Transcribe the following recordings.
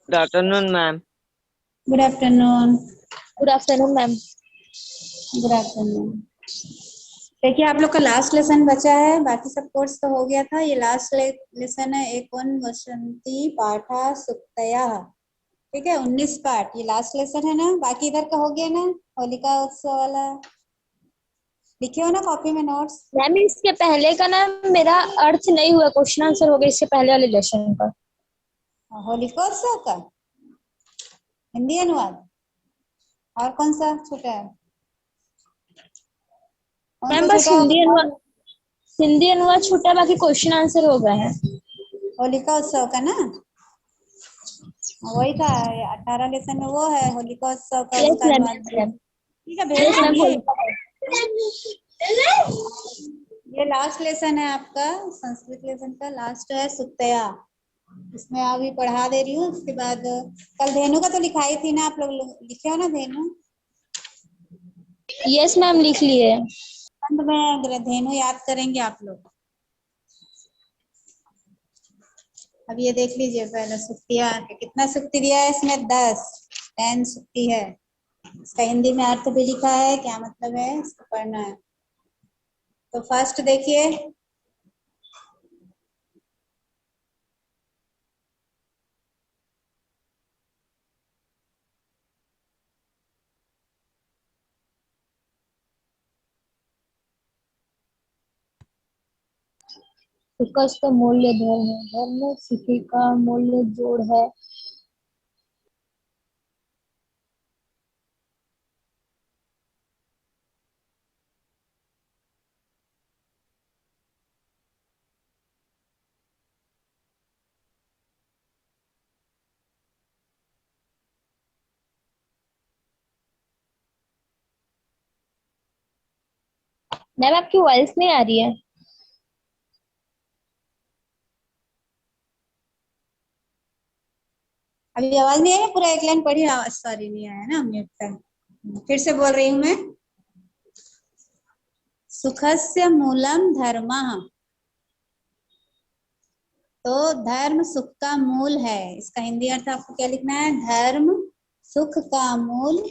Good afternoon, ma'am. Good afternoon. Good afternoon ma'am. Good afternoon. देखिए आप लोग का लास्ट लेसन बचा है, बाकी सब कोर्स तो हो गया था। ये लास्ट लेसन है एकोन वसंती पाठा सुक्तया, ठीक है 19 पाठ, ये लास्ट लेसन है ना। बाकी इधर का हो गया ना, होलिका उत्सव वाला लिखे हो ना कॉपी में नोट्स। मैम इसके पहले का ना मेरा अर्थ नहीं हुआ, क्वेश्चन आंसर हो गया इससे पहले वाले लेसन का। होलिका उत्सव का हिंदी अनुवाद और कौन सा छूटा है? कौन मैम सा बस छूटा है? हिंदी अनुवाद छूटा, बाकी क्वेश्चन आंसर हो गए हैं। होलिका उत्सव का ना, वही था 18 लेसन में, वो है होलिका उत्सव का, यस उसका मैम, अनुवाद। यस मैम, ठीक है भेज यस मैम। देंगे। ये लास्ट लेसन है आपका, संस्कृत लेसन का लास्ट है सुक्तया। इसमें अभी पढ़ा दे रही हूँ, उसके बाद कल धेनु का तो लिखाई थी ना, आप लोग लिखे हो ना धेनु? यस मैम लिख लिए। अंत में धेनु याद करेंगे आप लोग। अब ये देख लीजिए पहले सुक्तियाँ, कितना सुक्ति दिया है इसमें? 10 सुक्ति है। इसका हिंदी में अर्थ भी लिखा है, क्या मतलब है इसको पढ़ना है। तो फर्स्ट देखिए, सुकस का मूल्य धर्म है, धर्म सुखी का मूल्य जोड़ है। मैम आपकी वॉइस नहीं आ रही है। अभी आवाज नहीं आई? पूरा एक लाइन पढ़ी, आवाज सॉरी नहीं आया ना, म्यूट कर। फिर से बोल रही हूँ मैं। सुखस्य मूलम धर्मः, तो धर्म सुख का मूल है। इसका हिंदी अर्थ आपको क्या लिखना है? धर्म सुख का मूल,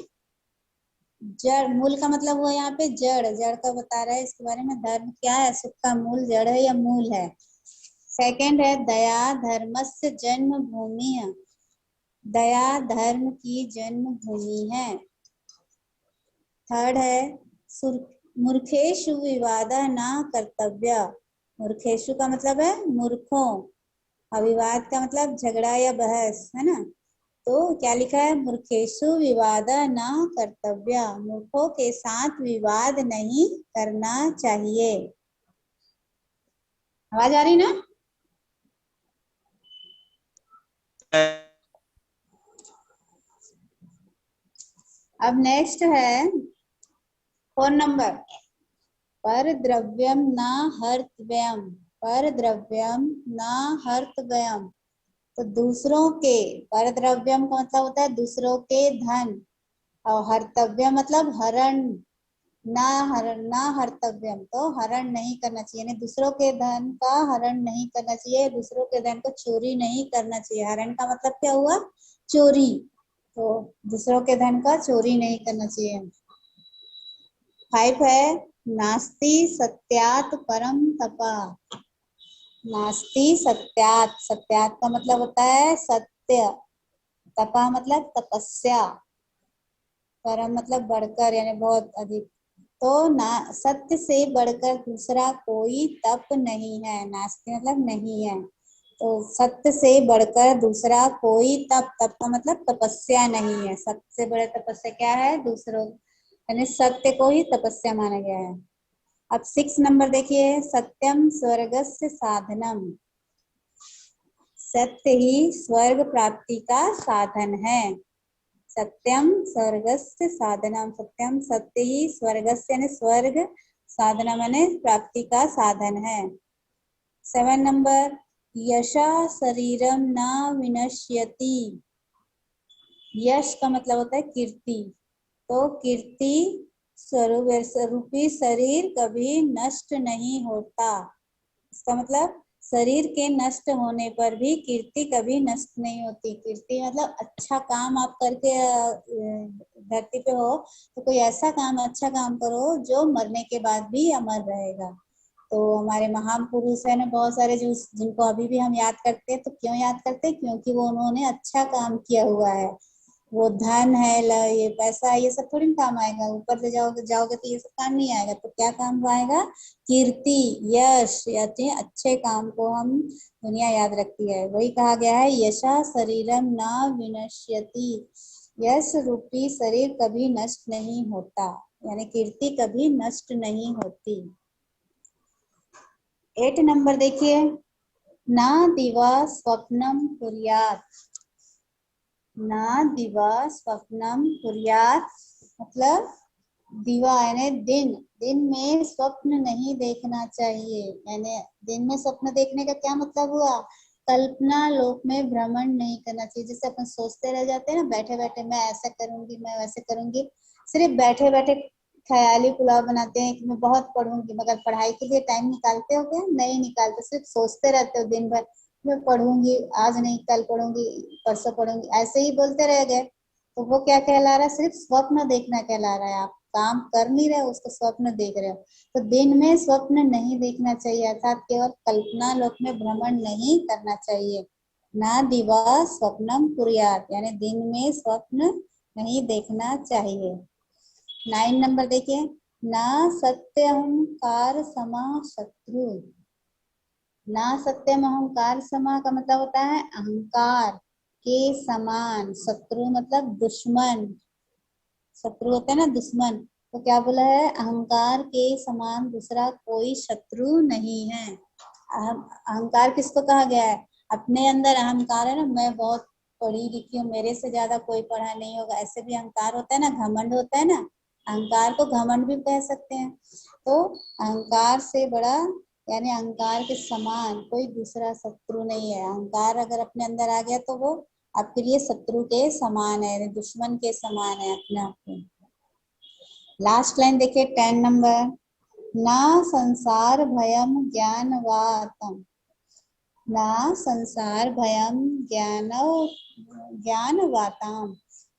जड़, मूल का मतलब हुआ यहाँ पे जड़, जड़ का बता रहा है इसके बारे में। धर्म क्या है? सुख का मूल जड़ है या मूल है। सेकंड है दया धर्मस्य जन्म भूमि है, दया धर्म की जन्म भूमि है। थर्ड है मूर्खेषु विवाद न कर्तव्य, मूर्खेषु का मतलब है मूर्खों, अविवाद का मतलब झगड़ा या बहस, है ना। तो क्या लिखा है? मूर्खेषु विवाद न कर्तव्य, मूर्खों के साथ विवाद नहीं करना चाहिए। आवाज आ रही ना? अब नेक्स्ट है 4 नंबर, पर द्रव्यम न हर्तव्यम, पर द्रव्यम न हर्तव्यम। तो दूसरों के, पर द्रव्यम का मतलब होता है दूसरों के धन, और हर्तव्य मतलब हरण, ना हर्तव्यम तो हरण नहीं करना चाहिए, यानी दूसरों के धन का हरण नहीं करना चाहिए, दूसरों के धन को चोरी नहीं करना चाहिए। हरण का मतलब क्या हुआ? चोरी, तो दूसरों के धन का चोरी नहीं करना चाहिए। 5 है नास्ति सत्यात परम तपा, नास्ति सत्यात्, सत्यात् का मतलब होता है सत्य, तपा मतलब तपस्या, परम मतलब बढ़कर यानी बहुत अधिक। तो ना सत्य से बढ़कर दूसरा कोई तप नहीं है, नास्ति मतलब नहीं है, तो सत्य से बढ़कर दूसरा कोई तप, तप का मतलब तपस्या नहीं है, सबसे बड़ा तपस्या क्या है, दूसरों यानी सत्य को ही तपस्या माना गया है। अब 6 नंबर देखिए, सत्यम स्वर्गस्य साधनम, सत्य ही स्वर्ग प्राप्ति का साधन है। सत्यम स्वर्गस्य साधनम, सत्यम सत्य ही स्वर्गस्य यानी स्वर्ग, साधना माने प्राप्ति का साधन है। 7 नंबर, यशा शरीरम न विनश्यति, यश का मतलब होता है कीर्ति, तो कीर्ति स्वरूपी शरीर कभी नष्ट नहीं होता। इसका मतलब शरीर के नष्ट होने पर भी कीर्ति कभी नष्ट नहीं होती। कीर्ति मतलब अच्छा काम आप करके धरती पे हो तो कोई ऐसा काम, अच्छा काम करो जो मरने के बाद भी अमर रहेगा। तो हमारे महान पुरुष है ना बहुत सारे, जो जिनको अभी भी हम याद करते हैं, तो क्यों याद करते हैं, क्योंकि वो उन्होंने अच्छा काम किया हुआ है। वो धन है, ये पैसा है, ये सब थोड़ी ना काम आएगा, ऊपर से जाओगे तो ये सब काम नहीं आएगा, तो क्या काम आएगा, कीर्ति, यश, या अच्छे काम को हम दुनिया याद रखती है। वही कहा गया है, यशा शरीरम न विनश्यति, यश रूपी शरीर कभी नष्ट नहीं होता, यानी कीर्ति कभी नष्ट नहीं होती। 8 नंबर देखिए, ना दिवा स्वप्नम कुर्यात, ना दिवा स्वप्नम कुर्यात मतलब दिवा यानी दिन, दिन में स्वप्न नहीं देखना चाहिए, यानी दिन में स्वप्न देखने का क्या मतलब हुआ, कल्पना लोक में भ्रमण नहीं करना चाहिए। जैसे अपन सोचते रह जाते हैं ना बैठे बैठे, मैं ऐसा करूंगी, मैं वैसे करूंगी, सिर्फ बैठे बैठे ख्याली पुलाव बनाते हैं कि मैं बहुत पढ़ूंगी, मगर पढ़ाई के लिए टाइम निकालते हो क्या, नहीं निकालते, सिर्फ सोचते रहते हो दिन भर, मैं पढ़ूंगी, आज नहीं कल पढ़ूंगी, परसों पढ़ूंगी, ऐसे ही बोलते रह गए, तो वो क्या कहला रहा है, सिर्फ स्वप्न देखना कहला रहा है। आप काम कर नहीं रहे, उसको स्वप्न देख रहे हो, तो दिन में स्वप्न नहीं देखना चाहिए, अर्थात केवल कल्पना लोक में भ्रमण नहीं करना चाहिए। ना दिवा स्वप्नम कुर्यात यानी दिन में स्वप्न नहीं देखना चाहिए। 9 नंबर देखिए, ना सत्यहंकार समा शत्रु, ना सत्यम अहंकार समा का मतलब होता है अहंकार के समान, शत्रु मतलब दुश्मन, शत्रु होता है ना दुश्मन, तो क्या बोला है, अहंकार के समान दूसरा कोई शत्रु नहीं है। अहंकार किसको कहा गया है, अपने अंदर अहंकार है ना, मैं बहुत पढ़ी लिखी हूँ, मेरे से ज्यादा कोई पढ़ा नहीं होगा, ऐसे भी अहंकार होता है ना, घमंड होता है ना, अहंकार को घमंड भी कह सकते हैं। तो अहंकार से बड़ा यानी अहंकार के समान कोई दूसरा शत्रु नहीं है। अहंकार अगर अपने अंदर आ गया तो वो आपके लिए शत्रु के समान है, दुश्मन के समान है अपने आप में। लास्ट लाइन देखिए 10 नंबर, ना संसार भयम ज्ञानवातम, ना संसार भयम ज्ञानवाताम,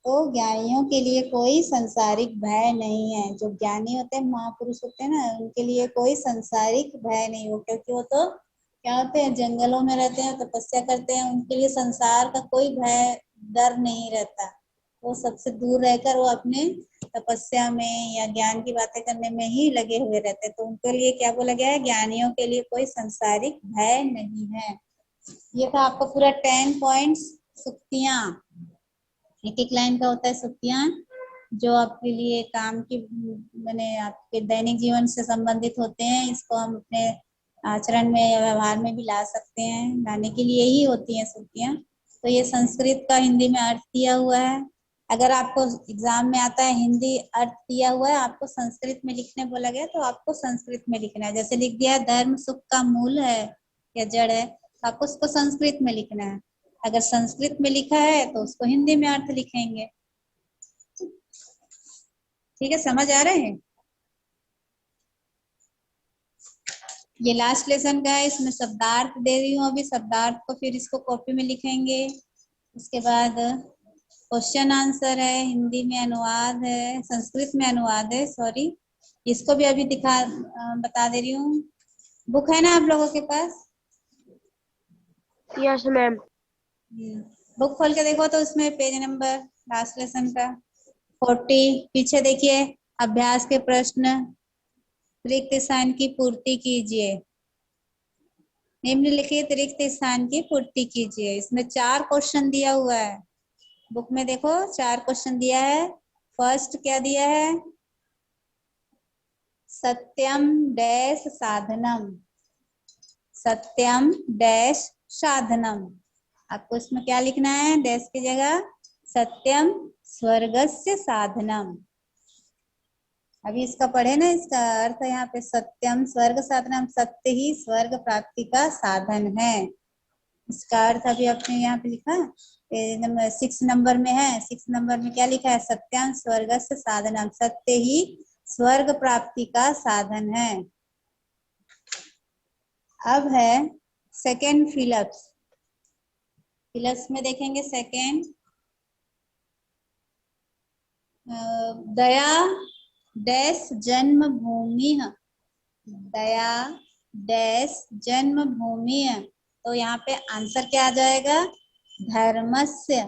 तो ज्ञानियों के लिए कोई संसारिक भय नहीं है। जो ज्ञानी होते हैं, महापुरुष होते हैं ना, उनके लिए कोई संसारिक भय नहीं हो, क्योंकि वो तो क्या होते हैं, जंगलों में रहते हैं, तपस्या करते हैं, उनके लिए संसार का कोई भय डर नहीं रहता। वो सबसे दूर रहकर वो अपने तपस्या में या ज्ञान की बातें करने में ही लगे हुए रहते हैं। तो उनके लिए क्या बोला गया है, ज्ञानियों के लिए कोई संसारिक भय नहीं है। ये था आपका पूरा 10 पॉइंट्स सुक्तियां, एक एक लाइन का होता है सुक्तियां, जो आपके लिए काम की मैंने आपके दैनिक जीवन से संबंधित होते हैं। इसको हम अपने आचरण में या व्यवहार में भी ला सकते हैं, लाने के लिए ही होती हैं सुक्तियां। तो ये संस्कृत का हिंदी में अर्थ दिया हुआ है। अगर आपको एग्जाम में आता है हिंदी अर्थ दिया हुआ है, आपको संस्कृत में लिखने बोला गया, तो आपको संस्कृत में लिखना है। जैसे लिख दिया धर्म सुख का मूल है या जड़ है, तो आपको उसको संस्कृत में लिखना है। अगर संस्कृत में लिखा है तो उसको हिंदी में अर्थ लिखेंगे। ठीक है, समझ आ रहे हैं। ये लास्ट लेसन का है, इसमें शब्दार्थ दे रही हूँ अभी, शब्दार्थ को फिर इसको कॉपी में लिखेंगे। उसके बाद क्वेश्चन आंसर है, हिंदी में अनुवाद है, संस्कृत में अनुवाद है, सॉरी, इसको भी अभी बता दे रही हूँ। बुक है ना आप लोगों के पास, यस मैम। बुक खोल के देखो तो उसमें पेज नंबर लास्ट लेसन का 40 पीछे देखिए, अभ्यास के प्रश्न, रिक्त स्थान की पूर्ति कीजिए, निम्नलिखित रिक्त स्थान की पूर्ति कीजिए। इसमें 4 क्वेश्चन दिया हुआ है, बुक में देखो 4 क्वेश्चन दिया है। फर्स्ट क्या दिया है, सत्यम डैश साधनम, सत्यम डैश साधनम। आपको इसमें क्या लिखना है, डैश की जगह सत्यम स्वर्गस्य साधनम। अभी इसका पढ़े ना, इसका अर्थ है यहाँ पे सत्यम स्वर्ग साधनम, सत्य ही स्वर्ग प्राप्ति का साधन है। इसका अर्थ अभी आपने यहाँ पे लिखा, पेज नंबर 6 नंबर में है। 6 नंबर में क्या लिखा है, सत्यम स्वर्गस्य साधनम, सत्य ही स्वर्ग प्राप्ति का साधन है। अब है सेकेंड फिलअप्स। फिलअप्स में देखेंगे सेकेंड, दया डैश जन्मभूमि, दया डैश जन्मभूमि। तो यहाँ पे आंसर क्या आ जाएगा, धर्मस्य।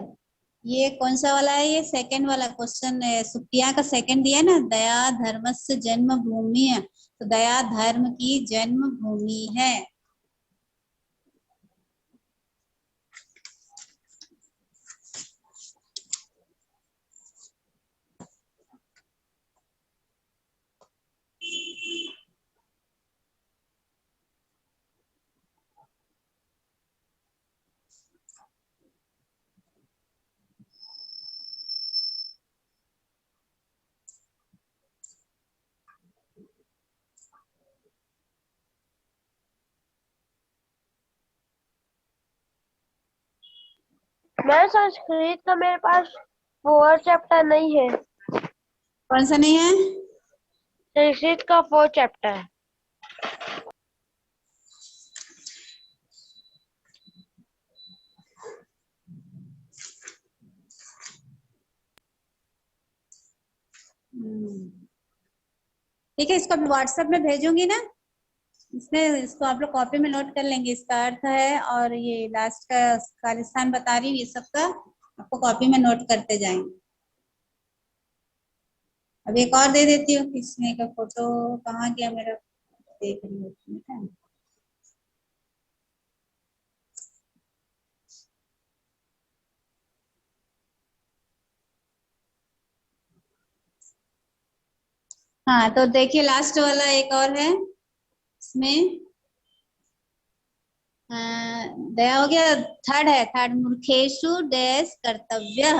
ये कौन सा वाला है, ये सेकंड वाला क्वेश्चन है, सुप्रिया का सेकंड दिया ना, दया धर्मस्य जन्मभूमि, तो दया धर्म की जन्मभूमि है। मैं संस्कृत का मेरे पास 4 चैप्टर नहीं है। कौन सा नहीं है, संस्कृत का 4 चैप्टर है। ठीक है, इसको व्हाट्सएप में भेजूंगी ना, इसमें इसको आप लोग कॉपी में नोट कर लेंगे, इसका अर्थ है और ये लास्ट का खालिस्तान बता रही हूँ, ये सब का आपको कॉपी में नोट करते जाएंगे। अब एक और दे देती हूँ, किसने का फोटो कहाँ गया मेरा, देख रही हूँ। हाँ तो देखिए लास्ट वाला एक और है, इसमें दया हो गया। थर्ड है, थर्ड, मूर्खेषु डैश कर्तव्य,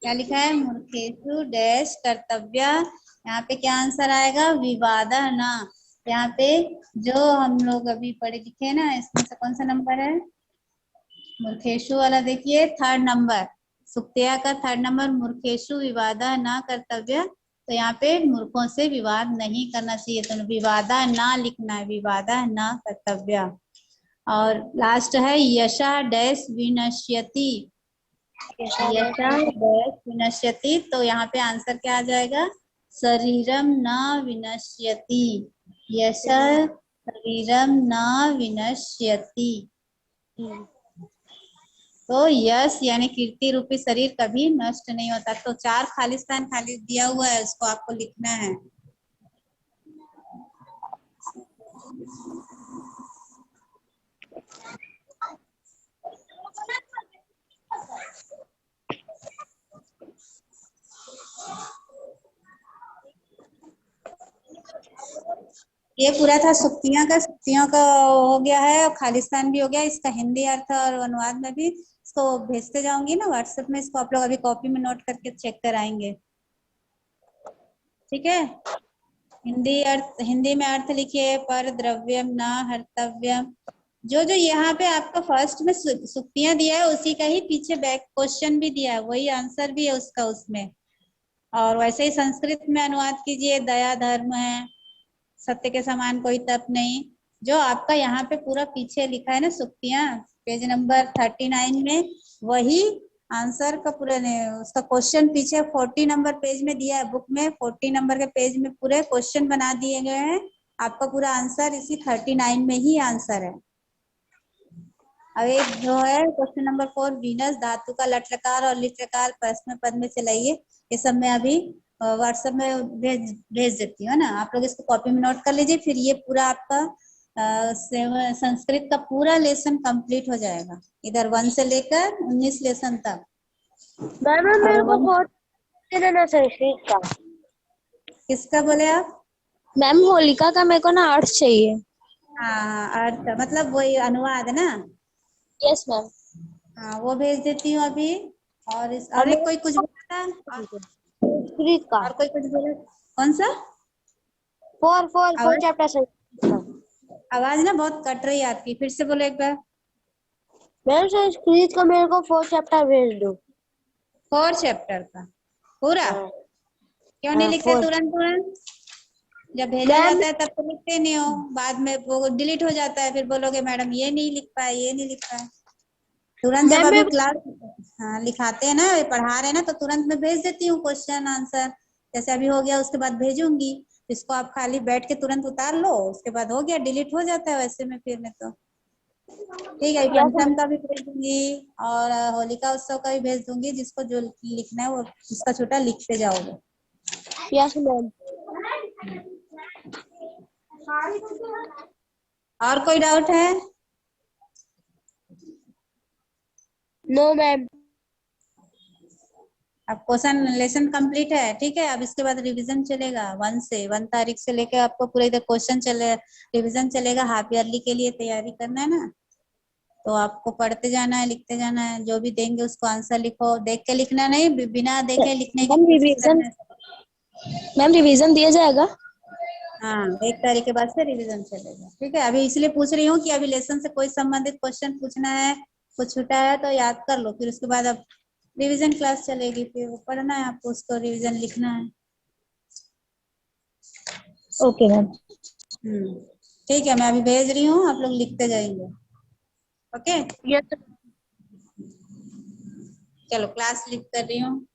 क्या लिखा है, मूर्खेषु डैश कर्तव्य। यहाँ पे क्या आंसर आएगा, विवाद ना। यहाँ पे जो हम लोग अभी पढ़े लिखे ना, इसमें से कौन सा नंबर है, मूर्खेषु वाला देखिए, थर्ड नंबर, सुक्तिया का थर्ड नंबर, मूर्खेषु विवादा ना कर्तव्य। तो यहाँ पे मूर्खों से विवाद नहीं करना चाहिए, तो विवादा ना लिखना है, विवादा ना कर्तव्य। और लास्ट है यशा डैश विनश्यति, यशा डैश विनश्यति। तो यहाँ पे आंसर क्या आ जाएगा, शरीरम न विनश्यति, यशा शरीरम न विनश्यति। तो यश यानी कीर्ति रूपी शरीर कभी नष्ट नहीं होता। तो 4 खालिस्तान खाली दिया हुआ है, उसको आपको लिखना है। ये पूरा था सुक्तियां का, सुक्तियों का हो गया है और खालिस्तान भी हो गया। इसका हिंदी अर्थ और अनुवाद में भी इसको भेजते जाऊंगी ना व्हाट्सएप में, इसको आप लोग अभी कॉपी में नोट करके चेक कराएंगे, ठीक है। हिंदी अर्थ, हिंदी में अर्थ लिखिए, पर द्रव्यम न हर्तव्यम। जो जो यहाँ पे आपका फर्स्ट में सुक्तियां दिया है, उसी का ही पीछे बैक क्वेश्चन भी दिया है, वही आंसर भी है उसका उसमें। और वैसे ही संस्कृत में अनुवाद कीजिए, दया धर्म है, सत्य के समान कोई तप नहीं। जो आपका यहाँ पे पूरा पीछे लिखा है ना सुक्तियां, पेज नंबर 39 में, वही आंसर का पूरा उसका क्वेश्चन पीछे 40 नंबर पेज में दिया है, बुक में 40 नंबर के पेज में पूरे क्वेश्चन बना दिए गए हैं। आपका पूरा आंसर इसी 39 में ही आंसर है। अब एक जो है क्वेश्चन नंबर 4, वीनस धातु का लट लकार और लिट लकार प्रश्न पद में चलाइए। ये सब मैं अभी व्हाट्सएप में भेज देती हूँ ना, आप लोग इसको कॉपी में नोट कर लीजिए। फिर ये पूरा आपका संस्कृत का पूरा लेसन कंप्लीट हो जाएगा, इधर 1 से लेकर 19 लेसन तक। मैम मेरे को फोर्थ दे देना संस्कृत का। किसका बोले आप? मैम होलिका का मेरे को ना अर्थ चाहिए। हाँ, अर्थ मतलब वही अनुवाद है ना। Yes ma'am. हाँ, वो भेज देती हूँ अभी। और इस और एक कोई कुछ बोला था? संस्कृत का और कोई कुछ बोला? कौन सा? फोर आवाज चैप्टर संस्कृत का। आवाज ना बहुत कट रही है आपकी, फिर से बोलो एक बार। मैम संस्कृत का मेरे को 4 चैप्टर भेज दो। 4 चैप्टर का पूरा? हाँ, क्यों नहीं लिखते 4। तुरंत तुरंत? जब भेजा मैम जाता है तब तो लिखते नहीं हो, बाद में वो डिलीट हो जाता है, फिर बोलोगे मैडम ये नहीं लिख पाए, ये नहीं लिख पाए। तुरंत जब मैम अभी मैं क्लास लिखाते हैं ना, पढ़ा रहे हैं ना, तो तुरंत मैं भेज देती हूँ क्वेश्चन आंसर। जैसे अभी हो गया, उसके बाद भेजूंगी। इसको आप खाली बैठ के तुरंत उतार लो, उसके बाद हो गया, डिलीट हो जाता है वैसे में फिर में। तो ठीक है, यस पंचम का भी भेज दूंगी और होलिका उत्सव का भी भेज दूंगी। जिसको जो लिखना है वो उसका छोटा लिखते जाओगे। Yes ma'am. और कोई डाउट है? No ma'am. अब क्वेश्चन लेसन कंप्लीट है, ठीक है। अब इसके बाद रिवीजन चलेगा 1 तारीख से लेके आपको पूरे इधर क्वेश्चन चले, रिवीजन चलेगा। हाफ ईयरली के लिए तैयारी करना है ना, तो आपको पढ़ते जाना है, लिखते जाना है। जो भी देंगे उसको आंसर लिखो, देख के लिखना नहीं, बिना देखे लिखने की मैम कोशिश रिवीजन, करना है। मैम रिवीजन दिया जाएगा? हाँ, 1 तारीख के बाद से रिवीजन चलेगा, ठीक है। अभी इसलिए पूछ रही हूँ कि अभी लेसन से कोई संबंधित क्वेश्चन पूछना है, कुछ छूटा है तो याद कर लो। फिर उसके बाद अब रिवीजन क्लास चलेगी, फिर वो पढ़ना है आपको, उसको रिवीजन लिखना है। Okay ma'am. ठीक है, मैं अभी भेज रही हूँ, आप लोग लिखते जाएंगे। ओके, यस चलो क्लास लिख कर रही हूँ।